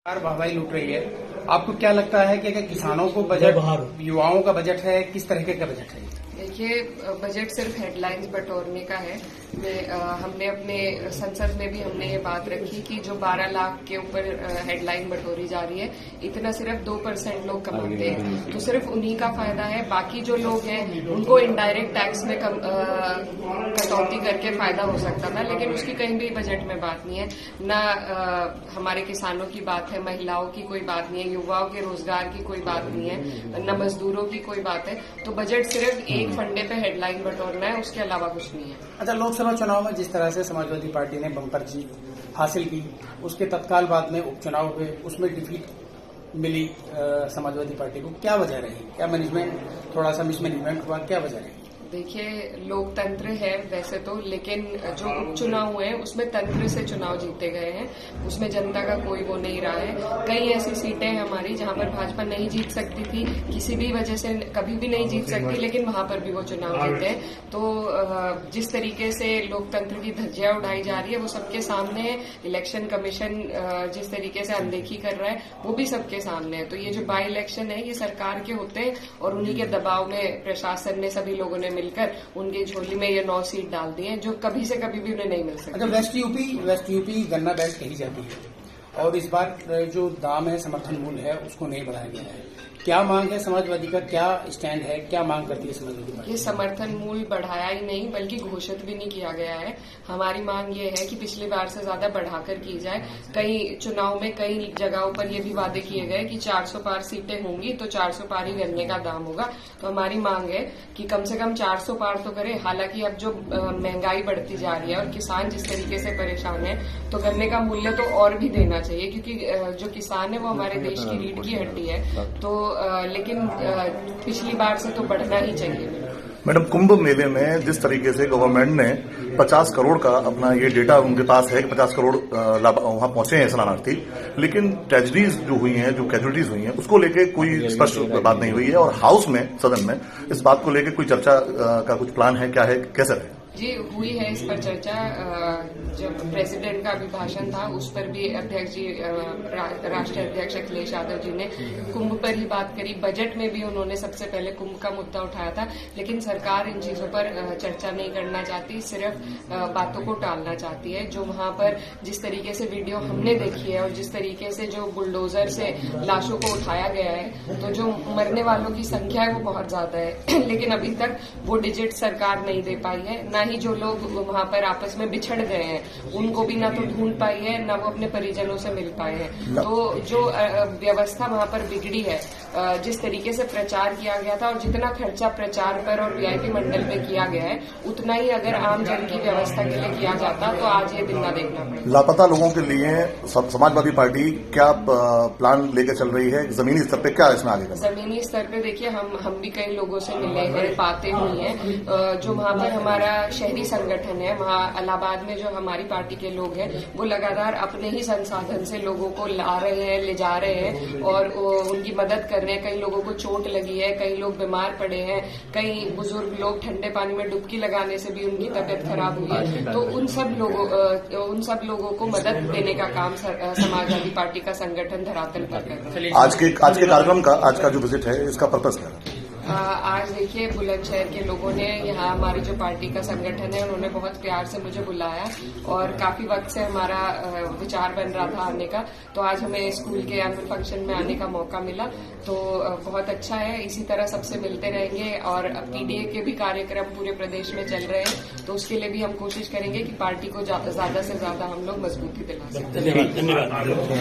वाहवाही लूट रही है। आपको क्या लगता है कि अगर किसानों को बजट, युवाओं का बजट है, किस तरीके का बजट है? देखिए, बजट सिर्फ हेडलाइंस बटोरने का है। हमने अपने संसद में भी हमने ये बात रखी कि जो 12 लाख के ऊपर हेडलाइन बटोरी जा रही है, इतना सिर्फ 2% लोग कमाते हैं, तो सिर्फ उन्हीं का फायदा है। बाकी जो लोग हैं उनको इनडायरेक्ट टैक्स में कटौती करके फायदा हो सकता था, लेकिन उसकी कहीं भी बजट में बात नहीं है। न हमारे किसानों की बात है, महिलाओं की कोई बात नहीं है, युवाओं के रोजगार की कोई बात नहीं है, न मजदूरों की कोई बात है। तो बजट सिर्फ एक फंडे पे हेडलाइन बटोरना है, उसके अलावा कुछ नहीं है। अच्छा, लोकसभा चुनाव में जिस तरह से समाजवादी पार्टी ने बम्पर जीत हासिल की, उसके तत्काल बाद में उपचुनाव हुए, उसमें डिफीट मिली समाजवादी पार्टी को, क्या वजह रही? क्या मैनेजमेंट, थोड़ा सा मिसमैनेजमेंट हुआ, क्या वजह रही? देखिए, लोकतंत्र है वैसे तो, लेकिन जो उपचुनाव हुए हैं उसमें तंत्र से चुनाव जीते गए हैं, उसमें जनता का कोई वो नहीं रहा है। कई ऐसी सीटें हैं हमारी जहां पर भाजपा नहीं जीत सकती थी, किसी भी वजह से कभी भी नहीं जीत सकती, लेकिन वहां पर भी वो चुनाव जीते हैं। तो जिस तरीके से लोकतंत्र की धज्जियां उड़ाई जा रही है वो सबके सामने है। इलेक्शन कमीशन जिस तरीके से अनदेखी कर रहा है वो भी सबके सामने है। तो ये जो बाई इलेक्शन है ये सरकार के होते हैं और उन्हीं के दबाव में प्रशासन ने, सभी लोगों ने मिलकर उनकी झोली में ये 9 सीट डाल दी है, जो कभी से कभी भी उन्हें नहीं मिल सकती। अच्छा, वेस्ट यूपी गन्ना बेल्ट कही जाती है और इस बार जो दाम है, समर्थन मूल्य है, उसको नहीं बढ़ाया गया है। क्या मांग है समाजवादी का, क्या स्टैंड है, क्या मांग करती है समाजवादी पार्टी? ये समर्थन मूल्य बढ़ाया ही नहीं बल्कि घोषित भी नहीं किया गया है। हमारी मांग ये है कि पिछली बार से ज्यादा बढ़ाकर की जाए। कई चुनाव में कई जगहों पर ये भी वादे किए गए कि 400 पार सीटें होंगी तो 400 पार ही गन्ने का दाम होगा। तो हमारी मांग है कि कम से कम 400 पार तो करें। हालांकि अब जो महंगाई बढ़ती जा रही है और किसान जिस तरीके से परेशान है, तो गन्ने का मूल्य तो और भी देना चाहिए, क्योंकि जो किसान है वो हमारे देश की रीढ़ की हड्डी है। तो लेकिन पिछली बार से तो बढ़ना ही चाहिए। मैडम, कुंभ मेले में जिस तरीके से गवर्नमेंट ने 50 करोड़ का अपना ये डेटा उनके पास है कि 50 करोड़ वहां पहुंचे हैं शरणार्थी, लेकिन ट्रेजेडीज जो हुई हैं, जो कैजुअलिटीज हुई हैं, उसको लेके कोई स्पष्ट बात नहीं हुई है। और हाउस में, सदन में इस बात को लेके कोई चर्चा का कुछ प्लान है, क्या है, कैसे रहे? जी, हुई है इस पर चर्चा। जब प्रेसिडेंट का अभिभाषण था उस पर भी अध्यक्ष जी, राष्ट्रीय अध्यक्ष अखिलेश यादव जी ने कुंभ पर ही बात करी। बजट में भी उन्होंने सबसे पहले कुंभ का मुद्दा उठाया था, लेकिन सरकार इन चीजों पर चर्चा नहीं करना चाहती, सिर्फ बातों को टालना चाहती है। जो वहां पर जिस तरीके से वीडियो हमने देखी है और जिस तरीके से जो बुलडोजर से लाशों को उठाया गया है, तो जो मरने वालों की संख्या है वो बहुत ज्यादा है, लेकिन अभी तक वो डिजिट सरकार नहीं दे पाई है। न ही जो लोग वहां पर आपस में बिछड़ गए हैं उनको भी ना तो ढूंढ पाई है, ना वो अपने परिजनों से मिल पाए हैं। तो जो व्यवस्था वहां पर बिगड़ी है, जिस तरीके से प्रचार किया गया था और जितना खर्चा प्रचार पर और वीआईपी मंडल पे किया गया है, उतना ही अगर आम जन की व्यवस्था के लिए किया जाता तो आज ये दिन ना देखना पड़े। लापता लोगों के लिए समाजवादी पार्टी क्या प्लान लेकर चल रही है? जमीनी स्तर पे क्या इसमें आगे करना? जमीनी स्तर पे देखिए, हम भी कई लोगों से मिले हैं, बातें हुई हैं। जो वहां पर हमारा शहरी संगठन है, वहां इलाहाबाद में जो हमारी पार्टी के लोग हैं वो लगातार अपने ही संसाधन से लोगों को ला रहे हैं, ले जा रहे हैं और उनकी मदद कर रहे हैं। कई लोगों को चोट लगी है, कई लोग बीमार पड़े हैं, कई बुजुर्ग लोग ठंडे पानी में डुबकी लगाने से भी उनकी तबीयत खराब हुई है। तो उन सब लोगों को मदद देने का काम समाजवादी पार्टी का संगठन धरातल पर कर रहा है। आज के कार्यक्रम का, आज का जो विजिट है, इसका पर्पस क्या है? आज देखिए, बुलंदशहर के लोगों ने, यहाँ हमारी जो पार्टी का संगठन है, उन्होंने बहुत प्यार से मुझे बुलाया और काफी वक्त से हमारा विचार बन रहा था आने का। तो आज हमें स्कूल के एनुअल फंक्शन में आने का मौका मिला, तो बहुत अच्छा है। इसी तरह सबसे मिलते रहेंगे और पीडीए के भी कार्यक्रम पूरे प्रदेश में चल रहे हैं, तो उसके लिए भी हम कोशिश करेंगे कि पार्टी को ज्यादा से ज्यादा हम लोग मजबूती दिला सकें। धन्यवाद।